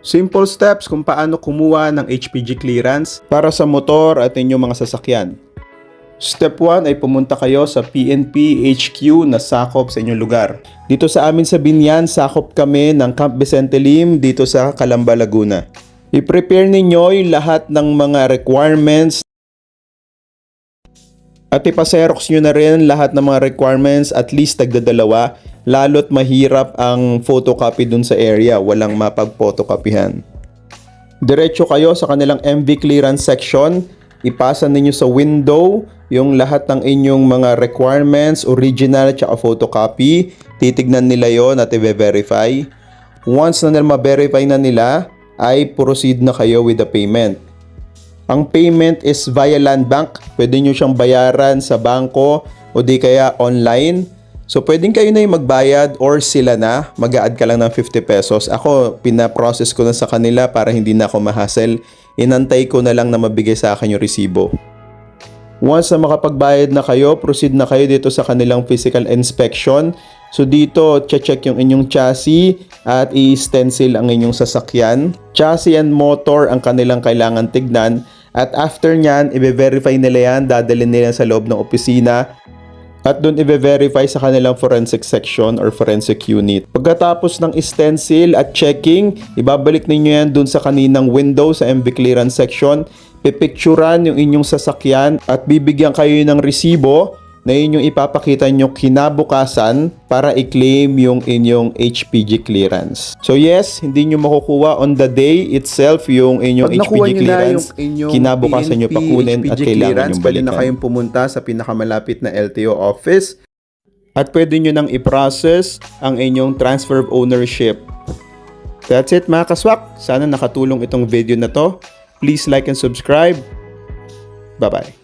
Simple steps kung paano kumuha ng HPG clearance para sa motor at inyong mga sasakyan. Step 1 ay pumunta kayo sa PNP HQ na sakop sa inyong lugar. Dito sa amin sa Binyan, sakop kami ng Camp Vicente Lim dito sa Calamba, Laguna. I-prepare ninyo yung lahat ng mga requirements at ipaserox nyo na rin lahat ng mga requirements, at least tagdadalawa, lalo't mahirap ang photocopy dun sa area, walang mapag-photocopyhan. Diretso kayo sa kanilang MV clearance section, ipasa ninyo sa window yung lahat ng inyong mga requirements, original at photocopy, titignan nila yon at i-verify. Once na ma-verify na nila, ay proceed na kayo with the payment. Ang payment is via Land Bank. Pwede nyo siyang bayaran sa bangko o di kaya online. So pwedeng kayo na yung magbayad or sila na. Mag-a-add ka lang ng 50 pesos. Ako, pinaprocess ko na sa kanila para hindi na ako mahassle. Inantay ko na lang na mabigay sa akin yung resibo. Once na makapagbayad na kayo, proceed na kayo dito sa kanilang physical inspection. So dito, check yung inyong chassis at i-stencil ang inyong sasakyan. Chassis and motor ang kanilang kailangan tignan. At after nyan, i-verify nila yan, dadalhin nila sa loob ng opisina. At doon i-verify sa kanilang forensic section or forensic unit. Pagkatapos ng stencil at checking, ibabalik ninyo yan doon sa kaninang window sa MV clearance section. Pipicturan yung inyong sasakyan at bibigyan kayo ng resibo na inyong ipapakita nyo kinabukasan para i-claim yung inyong HPG clearance. So yes, hindi nyo makukuha on the day itself yung inyong HPG clearance. Kinabukasan nyo pakunin at kailangan yung balikan. Pwede na kayong pumunta sa pinakamalapit na LTO office at pwede nyo nang i-process ang inyong transfer of ownership. That's it mga kaswak. Sana nakatulong itong video na to. Please like and subscribe. Bye-bye.